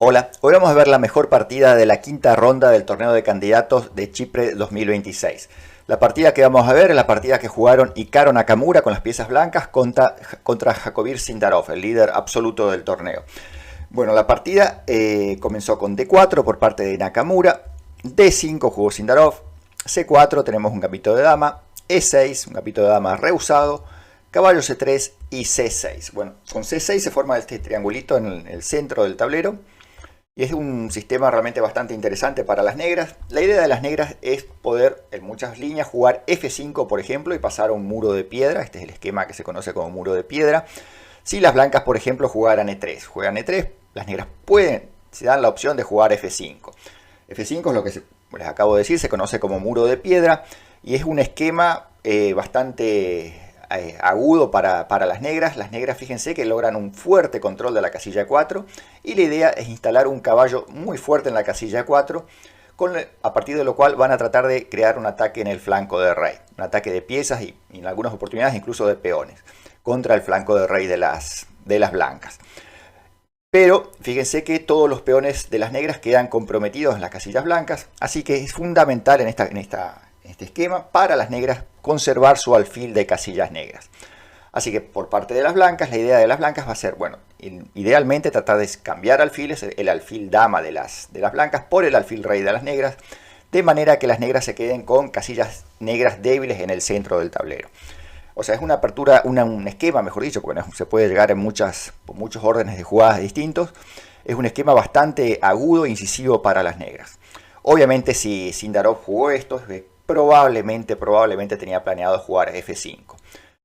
Hola, hoy vamos a ver la mejor partida de la quinta ronda del torneo de candidatos de Chipre 2026. La partida que vamos a ver es la partida que jugaron Hikaru Nakamura con las piezas blancas contra Jacobir Sindarov, el líder absoluto del torneo. Bueno, la partida comenzó con D4 por parte de Nakamura, D5 jugó Sindarov, C4 tenemos un gambito de dama, E6, un gambito de dama rehusado, caballo C3 y C6. Bueno, con C6 se forma este triangulito en el centro del tablero. Y es un sistema realmente bastante interesante para las negras. La idea de las negras es poder en muchas líneas jugar F5 por ejemplo y pasar a un muro de piedra. Este es el esquema que se conoce como muro de piedra. Si las blancas por ejemplo jugaran E3, juegan E3, las negras se dan la opción de jugar F5. F5 es lo que les acabo de decir, se conoce como muro de piedra y es un esquema bastante agudo para las negras. Las negras, fíjense que logran un fuerte control de la casilla 4 y la idea es instalar un caballo muy fuerte en la casilla 4 a partir de lo cual van a tratar de crear un ataque en el flanco de rey, un ataque de piezas y en algunas oportunidades incluso de peones contra el flanco de rey de las blancas. Pero fíjense que todos los peones de las negras quedan comprometidos en las casillas blancas, así que es fundamental en este esquema para las negras conservar su alfil de casillas negras. Así que por parte de las blancas, la idea de las blancas va a ser, bueno, idealmente tratar de cambiar alfiles, el alfil dama de las blancas por el alfil rey de las negras, de manera que las negras se queden con casillas negras débiles en el centro del tablero. O sea, es una apertura, un esquema, mejor dicho, porque se puede llegar en muchos órdenes de jugadas distintos. Es un esquema bastante agudo e incisivo para las negras. Obviamente si Sindarov jugó esto, probablemente tenía planeado jugar F5.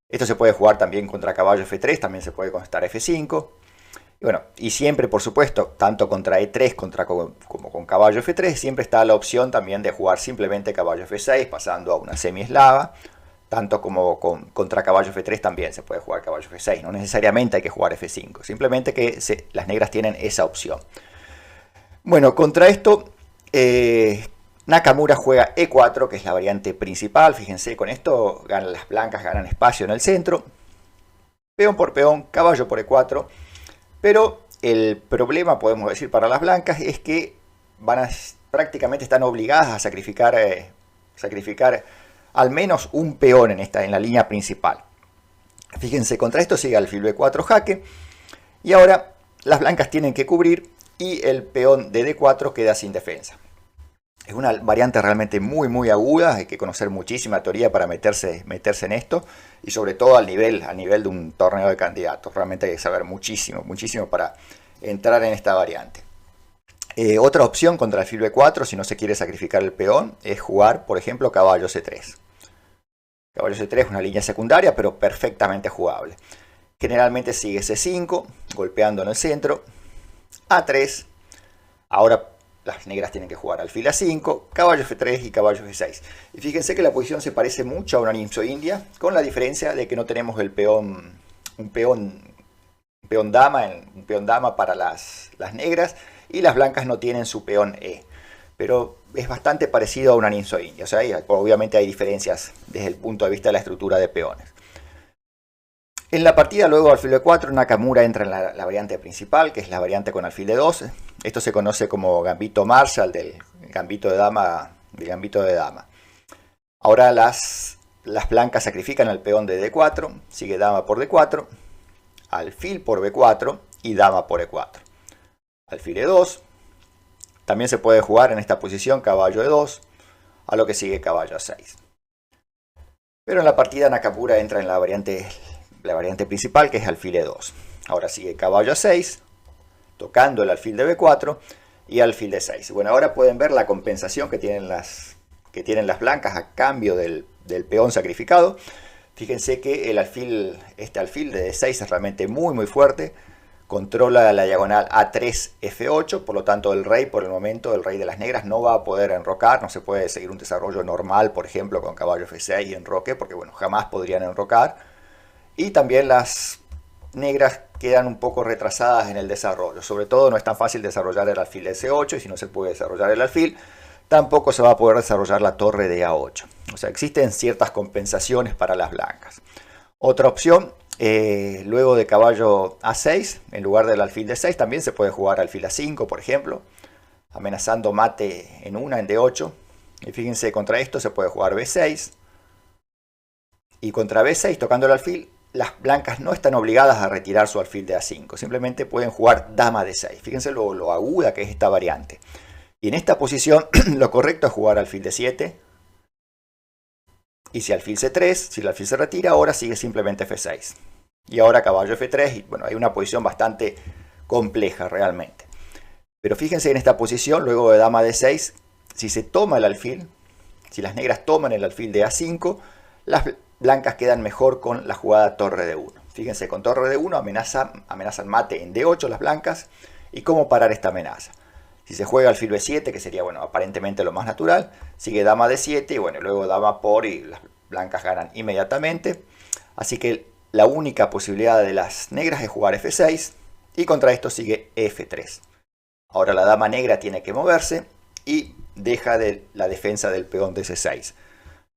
Esto se puede jugar también contra caballo F3, también se puede contestar F5. Y bueno, y siempre, por supuesto, tanto contra E3 como con caballo F3, siempre está la opción también de jugar simplemente caballo F6, pasando a una semi-eslava. Tanto como contra caballo F3 también se puede jugar caballo F6. No necesariamente hay que jugar F5, simplemente que las negras tienen esa opción. Bueno, contra esto Nakamura juega E4, que es la variante principal. Fíjense, con esto las blancas ganan espacio en el centro. Peón por peón, caballo por E4. Pero el problema, podemos decir, para las blancas es que prácticamente están obligadas a sacrificar al menos un peón en la línea principal. Fíjense, contra esto sigue alfil B4 jaque. Y ahora las blancas tienen que cubrir y el peón de D4 queda sin defensa. Es una variante realmente muy aguda, hay que conocer muchísima teoría para meterse en esto y sobre todo al nivel de un torneo de candidatos. Realmente hay que saber muchísimo para entrar en esta variante. Otra opción contra alfil B4, si no se quiere sacrificar el peón, es jugar, por ejemplo, caballo C3. Caballo C3 es una línea secundaria, pero perfectamente jugable. Generalmente sigue C5, golpeando en el centro, A3, ahora las negras tienen que jugar alfil A5, caballo F3 y caballo F6. Y fíjense que la posición se parece mucho a una ninzo india, con la diferencia de que no tenemos un peón dama para las negras, y las blancas no tienen su peón E. Pero es bastante parecido a una ninzo india. O sea, obviamente hay diferencias desde el punto de vista de la estructura de peones. En la partida luego alfil B4, Nakamura entra en la variante principal, que es la variante con alfil D2. Esto se conoce como gambito Marshall del gambito de dama. Ahora las blancas sacrifican al peón de D4, sigue dama por D4, alfil por B4 y dama por E4. Alfil E2. También se puede jugar en esta posición caballo E2, a lo que sigue caballo A6. Pero en la partida Nakamura entra en la variante principal, que es alfil E2. Ahora sigue caballo A6, tocando el alfil de B4 y alfil D6. Bueno, ahora pueden ver la compensación que tienen las blancas a cambio del peón sacrificado. Fíjense que este alfil de D6 es realmente muy fuerte. Controla la diagonal A3, F8, por lo tanto el rey por el momento, el rey de las negras no va a poder enrocar, no se puede seguir un desarrollo normal, por ejemplo, con caballo F6 y enroque, porque bueno, jamás podrían enrocar. Y también las negras quedan un poco retrasadas en el desarrollo, sobre todo no es tan fácil desarrollar el alfil de C8, y si no se puede desarrollar el alfil, tampoco se va a poder desarrollar la torre de A8. O sea, existen ciertas compensaciones para las blancas. Otra opción Luego de caballo A6, en lugar del alfil D6, también se puede jugar alfil A5, por ejemplo, amenazando mate en una, en D8. Y fíjense, contra esto se puede jugar B6. Y contra B6, tocando el alfil, las blancas no están obligadas a retirar su alfil de A5. Simplemente pueden jugar dama D6. Fíjense lo aguda que es esta variante. Y en esta posición, lo correcto es jugar alfil D7. Y si alfil C3, si el alfil se retira, ahora sigue simplemente F6. Y ahora caballo F3. Y bueno, hay una posición bastante compleja realmente. Pero fíjense en esta posición, luego de dama D6, si se toma el alfil, si las negras toman el alfil de A5, las blancas quedan mejor con la jugada torre de 1. Fíjense, con torre de 1 amenazan mate en D8 las blancas. ¿Y cómo parar esta amenaza? Si se juega alfil B7, que sería, bueno, aparentemente lo más natural, sigue dama D7 y bueno, luego dama por y las blancas ganan inmediatamente. Así que la única posibilidad de las negras es jugar F6 y contra esto sigue F3. Ahora la dama negra tiene que moverse y deja la defensa del peón de C6.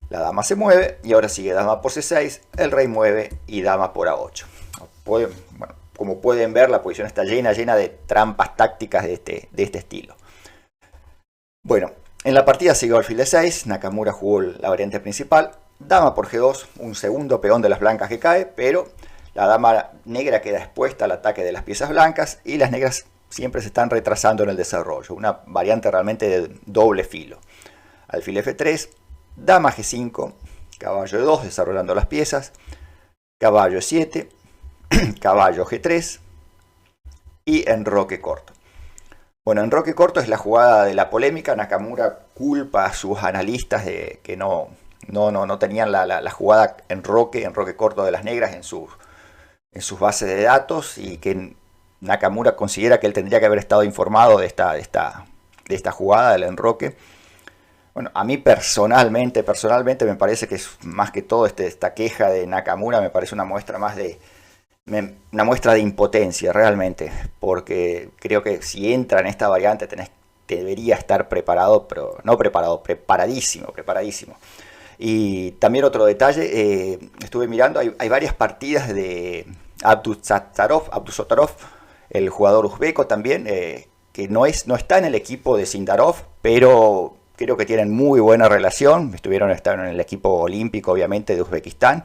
La dama se mueve y ahora sigue dama por C6, el rey mueve y dama por A8. Bueno, como pueden ver, la posición está llena de trampas tácticas de este estilo. Bueno, en la partida siguió alfil D6, Nakamura jugó la variante principal, dama por G2, un segundo peón de las blancas que cae, pero la dama negra queda expuesta al ataque de las piezas blancas y las negras siempre se están retrasando en el desarrollo, una variante realmente de doble filo. Alfil F3, dama G5, caballo E2 desarrollando las piezas, caballo E7, caballo G3 y enroque corto. Bueno, enroque corto es la jugada de la polémica. Nakamura culpa a sus analistas de que no tenían la jugada enroque corto de las negras en sus bases de datos y que Nakamura considera que él tendría que haber estado informado de esta jugada del enroque. Bueno, a mí personalmente me parece que es más que todo esta queja de Nakamura me parece una muestra de impotencia realmente, porque creo que si entra en esta variante debería estar preparado, pero no preparado, preparadísimo. Y también otro detalle, estuve mirando, hay varias partidas de Abdusattorov, el jugador uzbeko también, que no está en el equipo de Sindarov, pero creo que tienen muy buena relación. Estuvieron en el equipo olímpico, obviamente, de Uzbekistán.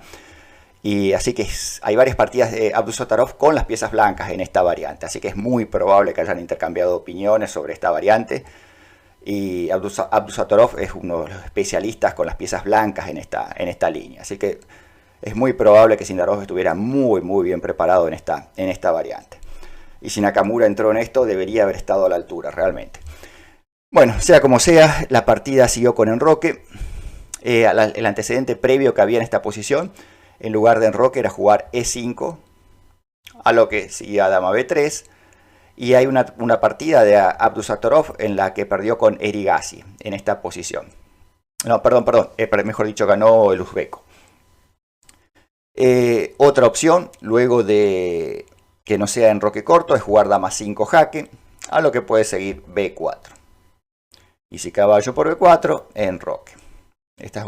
Y así que hay varias partidas de Abdusattorov con las piezas blancas en esta variante. Así que es muy probable que hayan intercambiado opiniones sobre esta variante. Y Abdusattorov es uno de los especialistas con las piezas blancas en esta línea. Así que es muy probable que Sindarov estuviera muy bien preparado en esta variante. Y si Nakamura entró en esto, debería haber estado a la altura realmente. Bueno, sea como sea, la partida siguió con enroque. El antecedente previo que había en esta posición, en lugar de enroque, era jugar E5, a lo que seguía dama B3. Y hay una partida de Abdusattorov en la que perdió con Erigaisi en esta posición. No, perdón, mejor dicho, ganó el uzbeko. Otra opción, luego de que no sea enroque corto, es jugar dama 5 jaque, a lo que puede seguir B4. Y si caballo por B4, enroque. Esta es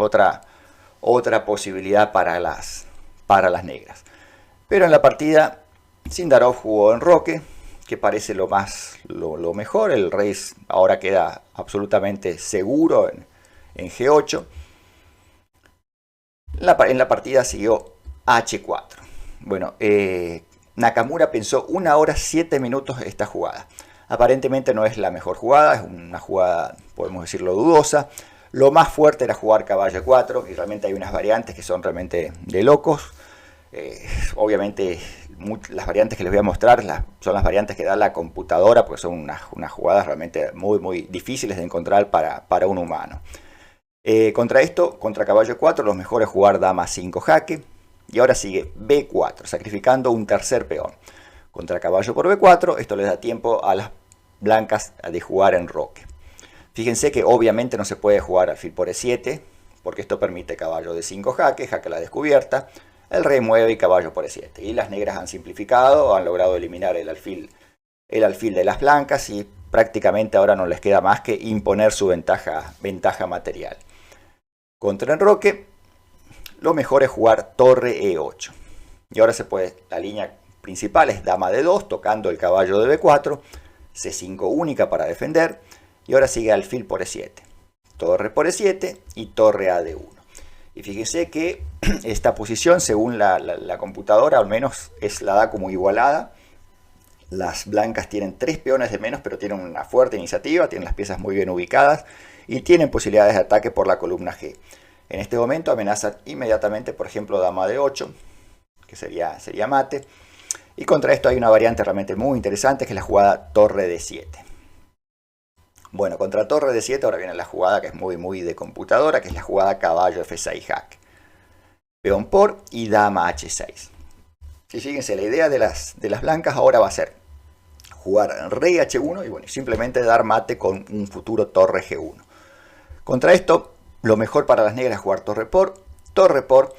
otra posibilidad para las negras. Pero en la partida, Sindarov jugó enroque, que parece lo mejor. El rey ahora queda absolutamente seguro en G8. En la partida siguió H4. Bueno, Nakamura pensó 1 hora 7 minutos esta jugada. Aparentemente no es la mejor jugada, es una jugada, podemos decirlo, dudosa. Lo más fuerte era jugar caballo 4 y realmente hay unas variantes que son realmente de locos. Obviamente las variantes que les voy a mostrar son las variantes que da la computadora, porque son unas jugadas realmente muy difíciles de encontrar para un humano. Contra esto, contra caballo 4, lo mejor es jugar dama 5 jaque. Y ahora sigue B4, sacrificando un tercer peón. Contra caballo por B4, esto les da tiempo a las blancas de jugar enroque. Fíjense que obviamente no se puede jugar alfil por E7, porque esto permite caballo de 5 jaque a la descubierta. El rey mueve y caballo por E7. Y las negras han simplificado, han logrado eliminar el alfil de las blancas y prácticamente ahora no les queda más que imponer su ventaja material. Contra enroque, lo mejor es jugar torre E8. Y ahora se puede, la línea principal es dama de 2, tocando el caballo de B4, C5 única para defender, y ahora sigue alfil por E7, torre por E7 y torre a D1. Y fíjense que esta posición, según la computadora, al menos la da como igualada. Las blancas tienen 3 peones de menos, pero tienen una fuerte iniciativa, tienen las piezas muy bien ubicadas y tienen posibilidades de ataque por la columna G. En este momento amenazan inmediatamente, por ejemplo, dama de 8, que sería mate. Y contra esto hay una variante realmente muy interesante, que es la jugada torre de 7. Bueno, contra torre de 7 ahora viene la jugada que es muy de computadora, que es la jugada caballo F6 jaque. Peón por y dama H6. Y fíjense, la idea de las blancas ahora va a ser jugar rey H1 y bueno, simplemente dar mate con un futuro torre G1. Contra esto, lo mejor para las negras es jugar torre por.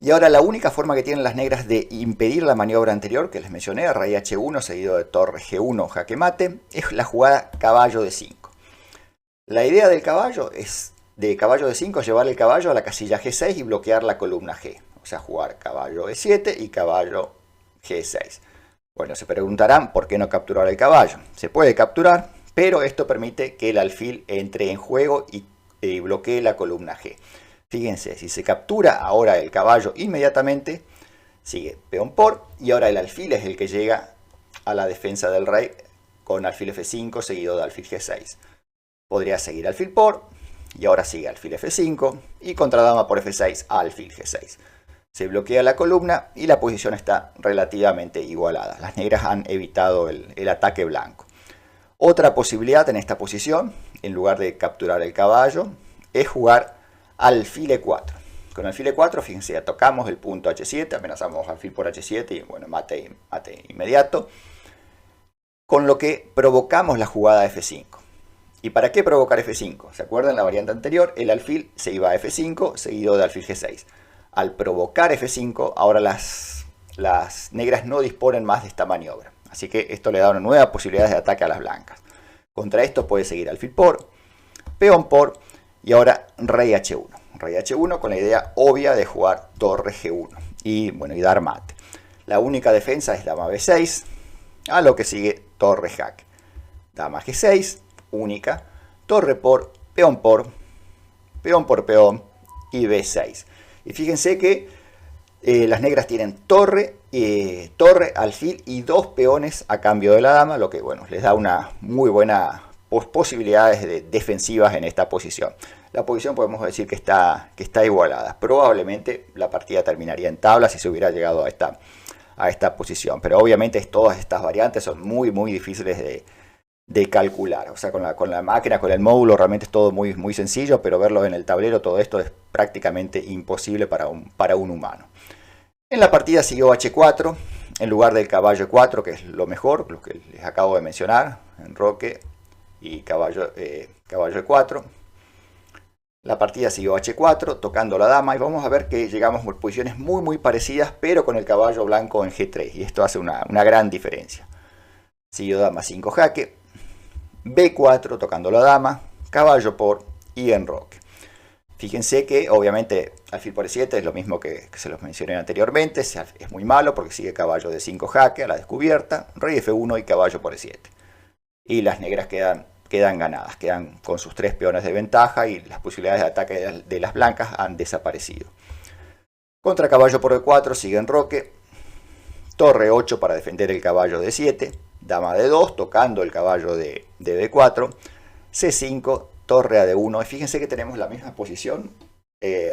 Y ahora la única forma que tienen las negras de impedir la maniobra anterior, que les mencioné, rey H1 seguido de torre G1 jaque mate, es la jugada caballo D5. La idea del caballo es de caballo D5 llevar el caballo a la casilla G6 y bloquear la columna G. O sea, jugar caballo E7 y caballo G6. Bueno, se preguntarán por qué no capturar el caballo. Se puede capturar, pero esto permite que el alfil entre en juego y bloquee la columna G. Fíjense, si se captura ahora el caballo inmediatamente, sigue peón por, y ahora el alfil es el que llega a la defensa del rey con alfil F5 seguido de alfil G6. Podría seguir alfil por, y ahora sigue alfil F5, y contra dama por F6 alfil G6. Se bloquea la columna y la posición está relativamente igualada. Las negras han evitado el ataque blanco. Otra posibilidad en esta posición, en lugar de capturar el caballo, es jugar alfil E4. Con alfil E4, fíjense, ya tocamos el punto H7, amenazamos alfil por H7 y bueno, mate inmediato. Con lo que provocamos la jugada F5. ¿Y para qué provocar F5? ¿Se acuerdan la variante anterior? El alfil se iba a F5 seguido de alfil G6. Al provocar F5, ahora las negras no disponen más de esta maniobra. Así que esto le da una nueva posibilidad de ataque a las blancas. Contra esto puede seguir alfil por, peón por y ahora rey H1. Rey H1 con la idea obvia de jugar torre G1 y bueno, y dar mate. La única defensa es dama B6, a lo que sigue torre jaque. Dama G6, única, torre por peón por peón y B6. Y fíjense que las negras tienen torre, alfil y 2 peones a cambio de la dama, lo que bueno, les da una muy buena posibilidades defensivas en esta posición. La posición podemos decir que está igualada. Probablemente la partida terminaría en tabla si se hubiera llegado a esta posición. Pero obviamente todas estas variantes son muy difíciles de calcular. O sea, con la máquina, con el módulo, realmente es todo muy sencillo, pero verlo en el tablero, todo esto es prácticamente imposible para un humano. En la partida siguió H4, en lugar del caballo E4, que es lo mejor, lo que les acabo de mencionar, enroque y caballo E4. La partida siguió H4, tocando la dama, y vamos a ver que llegamos a posiciones muy parecidas, pero con el caballo blanco en G3, y esto hace una gran diferencia. Siguió dama 5 jaque, B4 tocando la dama, caballo por y enroque. Fíjense que obviamente alfil por E7 es lo mismo que se los mencioné anteriormente, es muy malo porque sigue caballo de 5 jaque a la descubierta, rey F1 y caballo por E7. Y las negras quedan ganadas, quedan con sus 3 peones de ventaja y las posibilidades de ataque de las blancas han desaparecido. Contra caballo por E4 sigue enroque, torre 8 para defender el caballo de 7, dama de 2 tocando el caballo de B4, C5, torre a D1. Y fíjense que tenemos la misma posición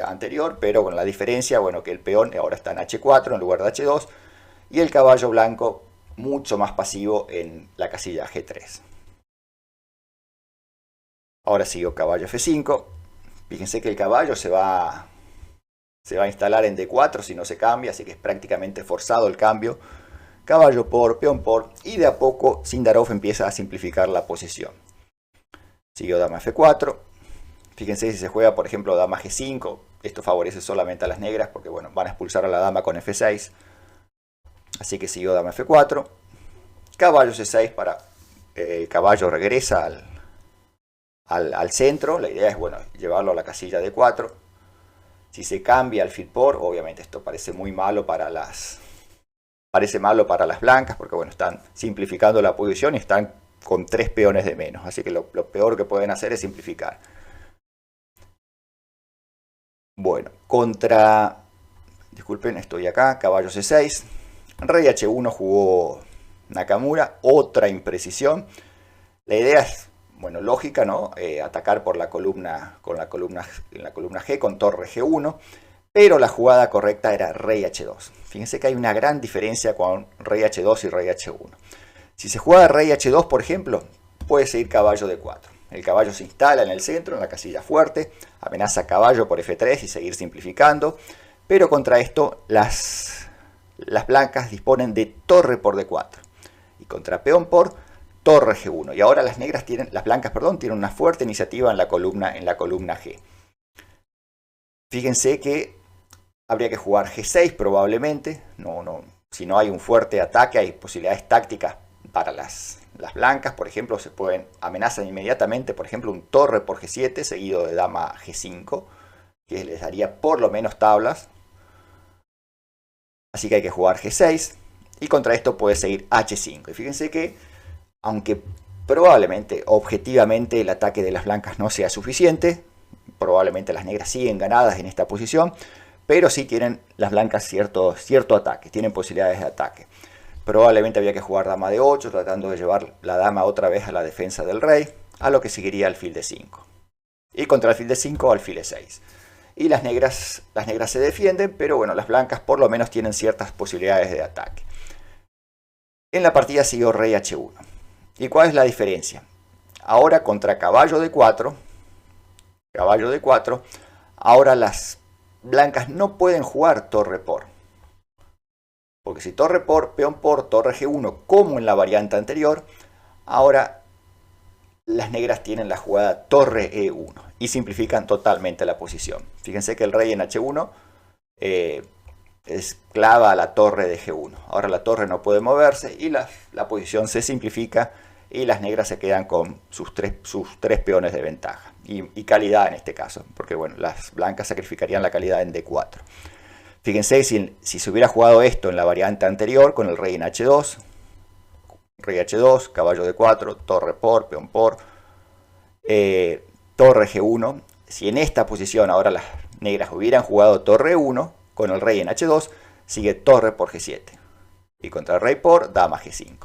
anterior, pero con la diferencia, bueno, que el peón ahora está en H4 en lugar de H2 y el caballo blanco mucho más pasivo en la casilla G3. Ahora siguió caballo F5. Fíjense que el caballo se va a instalar en D4 si no se cambia, así que es prácticamente forzado el cambio. Caballo por, peón por, y de a poco Sindarov empieza a simplificar la posición. Siguió dama F4. Fíjense si se juega, por ejemplo, dama G5. Esto favorece solamente a las negras porque bueno, van a expulsar a la dama con F6. Así que siguió dama F4. Caballo C6 para... el caballo regresa al centro. La idea es bueno, llevarlo a la casilla D4. Si se cambia alfil por, obviamente esto parece muy malo para las blancas, porque bueno, están simplificando la posición y están con 3 peones de menos. Así que lo peor que pueden hacer es simplificar. Bueno, disculpen, estoy acá, caballo C6. Rey H1 jugó Nakamura, otra imprecisión. La idea es, bueno, lógica, ¿no? Atacar por la columna, en la columna G con torre G1, pero la jugada correcta era rey H2. Fíjense que hay una gran diferencia con rey H2 y rey H1. Si se juega rey H2, por ejemplo, puede seguir caballo D4. El caballo se instala en el centro, en la casilla fuerte, amenaza caballo por F3 y seguir simplificando, pero contra esto las blancas disponen de torre por D4 y contra peón por torre G1. Y ahora las blancas tienen una fuerte iniciativa en la columna G. Fíjense que habría que jugar G6 probablemente. Si no hay un fuerte ataque, hay posibilidades tácticas para las blancas. Por ejemplo, amenazan inmediatamente, por ejemplo, un torre por G7 seguido de dama G5, que les daría por lo menos tablas. Así que hay que jugar G6 y contra esto puede seguir H5. Y fíjense que, aunque probablemente, objetivamente, el ataque de las blancas no sea suficiente, probablemente las negras siguen ganadas en esta posición, pero sí tienen las blancas cierto ataque, tienen posibilidades de ataque. Probablemente había que jugar dama D8, tratando de llevar la dama otra vez a la defensa del rey, a lo que seguiría alfil D5. Y contra alfil D5, alfil E6. Y las negras se defienden, pero bueno, las blancas por lo menos tienen ciertas posibilidades de ataque. En la partida siguió rey H1. ¿Y cuál es la diferencia? Ahora contra caballo D4, ahora las blancas no pueden jugar torre por. Porque si torre por, peón por, torre G1, como en la variante anterior, ahora las negras tienen la jugada torre E1 y simplifican totalmente la posición. Fíjense que el rey en H1 clava a la torre de G1. Ahora la torre no puede moverse y la posición se simplifica y las negras se quedan con sus tres peones de ventaja. Y calidad en este caso, porque bueno, las blancas sacrificarían la calidad en D4. Fíjense, si se hubiera jugado esto en la variante anterior con el rey en H2, caballo D4, torre por, peón por, torre G1. Si en esta posición ahora las negras hubieran jugado torre 1 con el rey en H2, sigue torre por G7. Y contra el rey por, dama G5.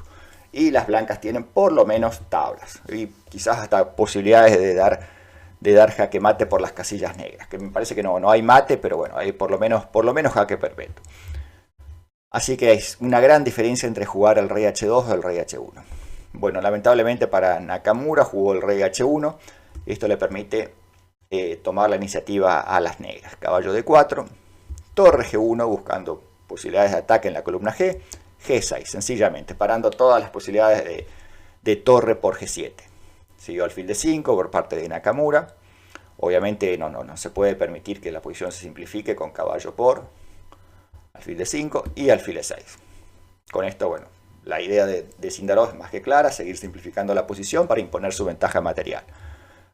Y las blancas tienen por lo menos tablas. Y quizás hasta posibilidades de dar jaque mate por las casillas negras. Que me parece que no hay mate, pero bueno, hay por lo menos jaque perpetuo. Así que es una gran diferencia entre jugar el rey H2 o el rey H1. Bueno, lamentablemente para Nakamura jugó el rey H1. Esto le permite tomar la iniciativa a las negras. Caballo D4, torre G1 buscando posibilidades de ataque en la columna G. G6, sencillamente, parando todas las posibilidades de torre por G7. Siguió alfil D5 por parte de Nakamura. Obviamente no se puede permitir que la posición se simplifique con caballo por, alfil D5 y alfil E6. Con esto, bueno, la idea de Sindarov es más que clara, seguir simplificando la posición para imponer su ventaja material.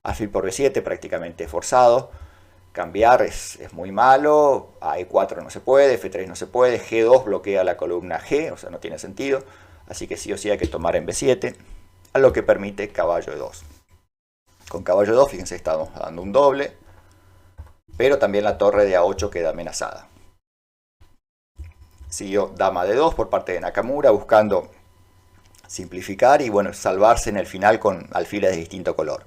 Alfil por B7 prácticamente forzado. Cambiar es muy malo, a E4 no se puede, F3 no se puede, G2 bloquea la columna G, o sea, no tiene sentido. Así que sí o sí hay que tomar en B7, a lo que permite caballo E2. Con caballo E2, fíjense, estamos dando un doble, pero también la torre de A8 queda amenazada. Siguió dama D2 por parte de Nakamura, buscando simplificar y bueno, salvarse en el final con alfiles de distinto color.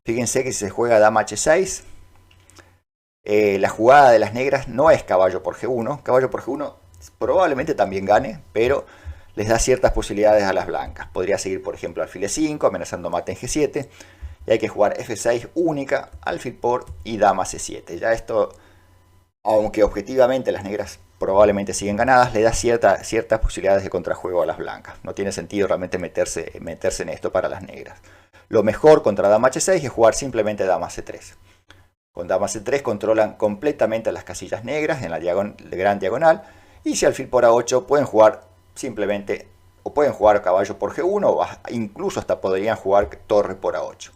Fíjense que si se juega dama H6, la jugada de las negras no es caballo por G1. Caballo por G1 probablemente también gane, pero les da ciertas posibilidades a las blancas. Podría seguir, por ejemplo, alfil E5, amenazando mate en G7. Y hay que jugar F6 única, alfil por y dama C7. Ya esto, aunque objetivamente las negras probablemente siguen ganadas, le da ciertas posibilidades de contrajuego a las blancas. No tiene sentido realmente meterse en esto para las negras. Lo mejor contra dama H6 es jugar simplemente dama C3. Con dama C3 controlan completamente las casillas negras en la gran diagonal. Y si alfil por A8 pueden jugar simplemente, o pueden jugar caballo por G1, o incluso hasta podrían jugar torre por A8.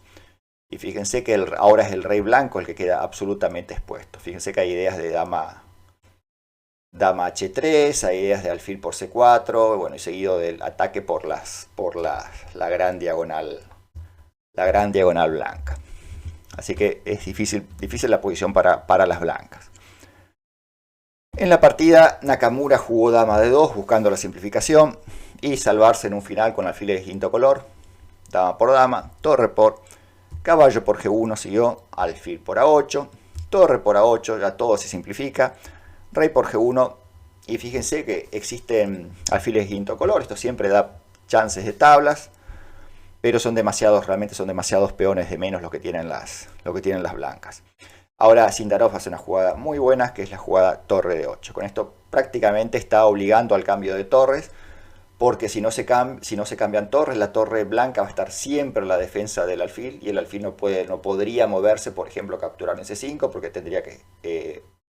Y fíjense que ahora es el rey blanco el que queda absolutamente expuesto. Fíjense que hay ideas de dama H3, hay ideas de alfil por C4, bueno, y seguido del ataque por la gran diagonal blanca. Así que es difícil la posición para las blancas. En la partida Nakamura jugó dama D2 buscando la simplificación y salvarse en un final con alfiles de quinto color. Dama por dama, torre por, caballo por G1 siguió, alfil por A8, torre por A8, ya todo se simplifica, rey por G1 y fíjense que existen alfiles de quinto color, esto siempre da chances de tablas, pero realmente son demasiados peones de menos lo que tienen las blancas. Ahora Sindarov hace una jugada muy buena, que es la jugada torre de 8. Con esto prácticamente está obligando al cambio de torres, porque si no se cambian torres, la torre blanca va a estar siempre en la defensa del alfil, y el alfil no podría moverse, por ejemplo, capturar en C5,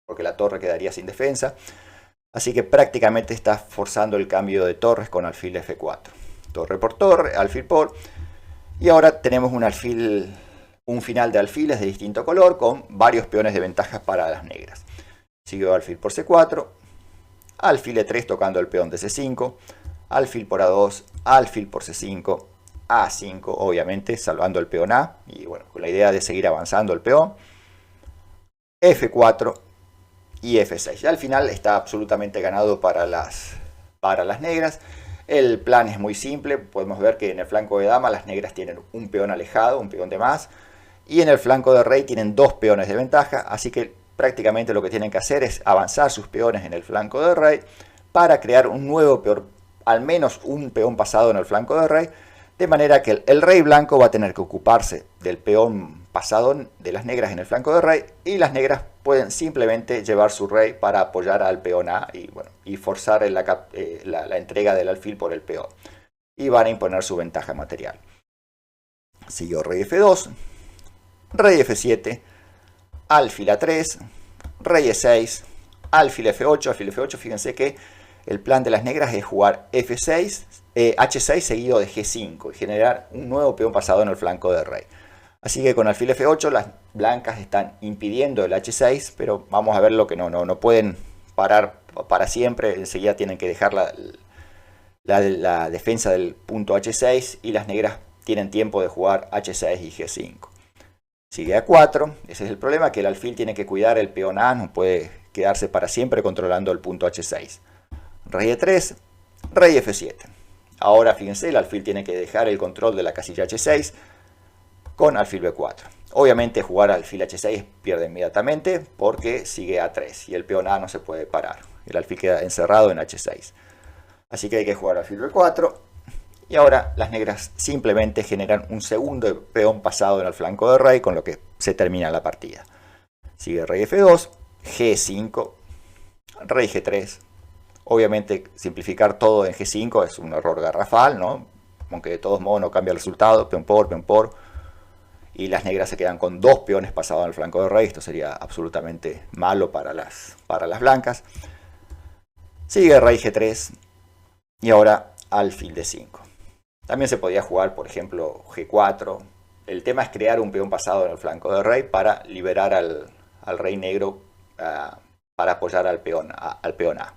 porque la torre quedaría sin defensa. Así que prácticamente está forzando el cambio de torres con alfil F4. Torre por torre, alfil por... Y ahora tenemos un final de alfiles de distinto color con varios peones de ventaja para las negras. Siguió alfil por C4, alfil E3 tocando el peón de C5, alfil por A2, alfil por C5, A5, obviamente salvando el peón A, y bueno, con la idea de seguir avanzando el peón, F4 y F6. Ya al final está absolutamente ganado para las negras. El plan es muy simple, podemos ver que en el flanco de dama las negras tienen un peón alejado, un peón de más, y en el flanco de rey tienen dos peones de ventaja, así que prácticamente lo que tienen que hacer es avanzar sus peones en el flanco de rey para crear un nuevo peón, al menos un peón pasado en el flanco de rey, de manera que el rey blanco va a tener que ocuparse del peón pasado de las negras en el flanco de rey, y las negras pueden simplemente llevar su rey para apoyar al peón A y forzar la entrega del alfil por el peón, y van a imponer su ventaja material. Siguió rey F2, rey F7, alfil A3, rey E6, alfil F8, alfil F8. Fíjense que el plan de las negras es jugar F6, H6 seguido de G5 y generar un nuevo peón pasado en el flanco de rey. Así que con alfil F8 las blancas están impidiendo el H6, pero vamos a ver lo que no pueden parar para siempre. Enseguida tienen que dejar la defensa del punto H6 y las negras tienen tiempo de jugar H6 y G5. Sigue A4, ese es el problema, que el alfil tiene que cuidar el peón A, no puede quedarse para siempre controlando el punto H6. Rey E3, rey F7. Ahora fíjense, el alfil tiene que dejar el control de la casilla H6 con alfil B4. Obviamente jugar alfil H6 pierde inmediatamente porque sigue A3 y el peón A no se puede parar. El alfil queda encerrado en H6. Así que hay que jugar alfil B4. Y ahora las negras simplemente generan un segundo peón pasado en el flanco de rey, con lo que se termina la partida. Sigue rey F2, G5, rey G3. Obviamente simplificar todo en G5 es un error garrafal, ¿no? Aunque de todos modos no cambia el resultado, peón por. Y las negras se quedan con dos peones pasados en el flanco de rey. Esto sería absolutamente malo para las blancas. Sigue rey G3 y ahora alfil D5. También se podía jugar, por ejemplo, G4. El tema es crear un peón pasado en el flanco de rey para liberar al rey negro para apoyar al peón A.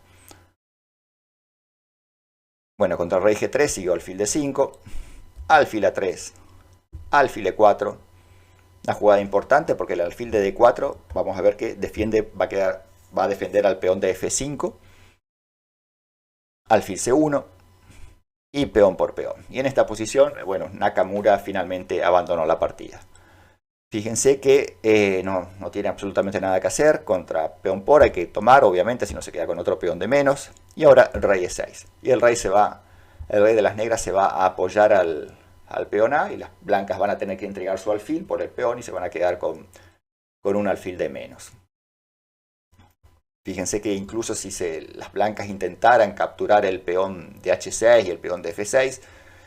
Bueno, contra el rey G3 siguió alfil D5, alfil A3, alfil E4. Una jugada importante porque el alfil de D4, vamos a ver que va a defender al peón de F5, alfil C1 y peón por peón. Y en esta posición, bueno, Nakamura finalmente abandonó la partida. Fíjense que no tiene absolutamente nada que hacer. Contra peón por hay que tomar, obviamente, si no se queda con otro peón de menos. Y ahora rey E6. Y el rey de las negras se va a apoyar al peón A, y las blancas van a tener que entregar su alfil por el peón y se van a quedar con un alfil de menos. Fíjense que incluso si las blancas intentaran capturar el peón de H6 y el peón de F6,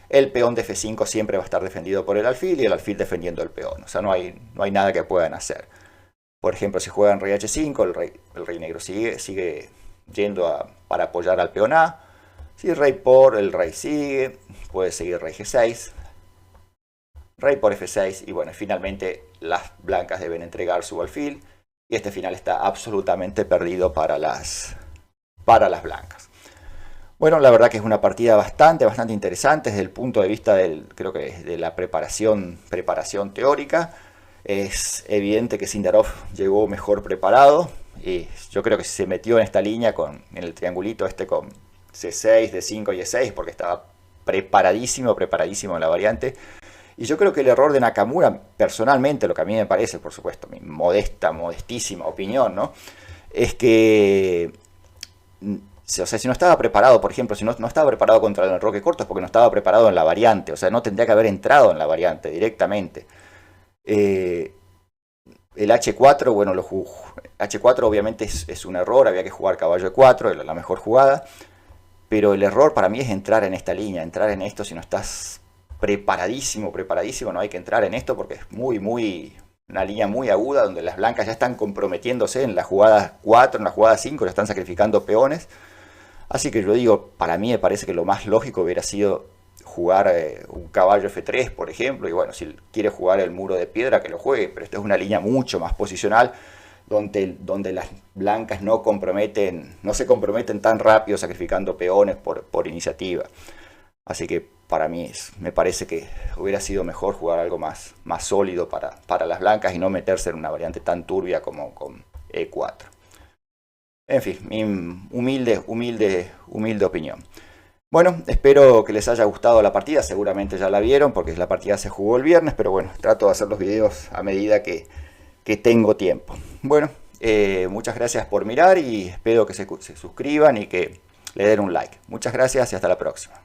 el peón de F5 siempre va a estar defendido por el alfil y el alfil defendiendo el peón. O sea, no hay nada que puedan hacer. Por ejemplo, si juegan rey H5, el rey negro sigue yendo para apoyar al peón A. Si rey por, el rey sigue, puede seguir rey G6. rey por F6 y bueno, finalmente las blancas deben entregar su alfil y este final está absolutamente perdido para las blancas. Bueno, la verdad que es una partida bastante interesante desde el punto de vista creo que de la preparación teórica. Es evidente que Sindarov llegó mejor preparado y yo creo que se metió en esta línea en el triangulito con C6, D5 y E6 porque estaba preparadísimo en la variante. Y yo creo que el error de Nakamura, personalmente, lo que a mí me parece, por supuesto, mi modestísima opinión, ¿no? Es que, o sea, si no estaba preparado, por ejemplo, si no estaba preparado contra el enroque corto es porque no estaba preparado en la variante, o sea, no tendría que haber entrado en la variante directamente. El H4, bueno, H4 obviamente es un error, había que jugar caballo E4, era la mejor jugada, pero el error para mí es entrar en esta línea, entrar en esto si no estás preparadísimo, no hay que entrar en esto porque es una línea muy aguda donde las blancas ya están comprometiéndose en la jugada 4, en la jugada 5, ya están sacrificando peones. Así que yo digo, para mí me parece que lo más lógico hubiera sido jugar un caballo F3, por ejemplo, y bueno, si quiere jugar el muro de piedra, que lo juegue, pero esta es una línea mucho más posicional, donde las blancas no se comprometen tan rápido sacrificando peones por iniciativa. Así que para mí me parece que hubiera sido mejor jugar algo más sólido para las blancas y no meterse en una variante tan turbia como con E4. En fin, mi humilde opinión. Bueno, espero que les haya gustado la partida, seguramente ya la vieron porque la partida se jugó el viernes, pero bueno, trato de hacer los videos a medida que tengo tiempo. Bueno, muchas gracias por mirar y espero que se suscriban y que le den un like. Muchas gracias y hasta la próxima.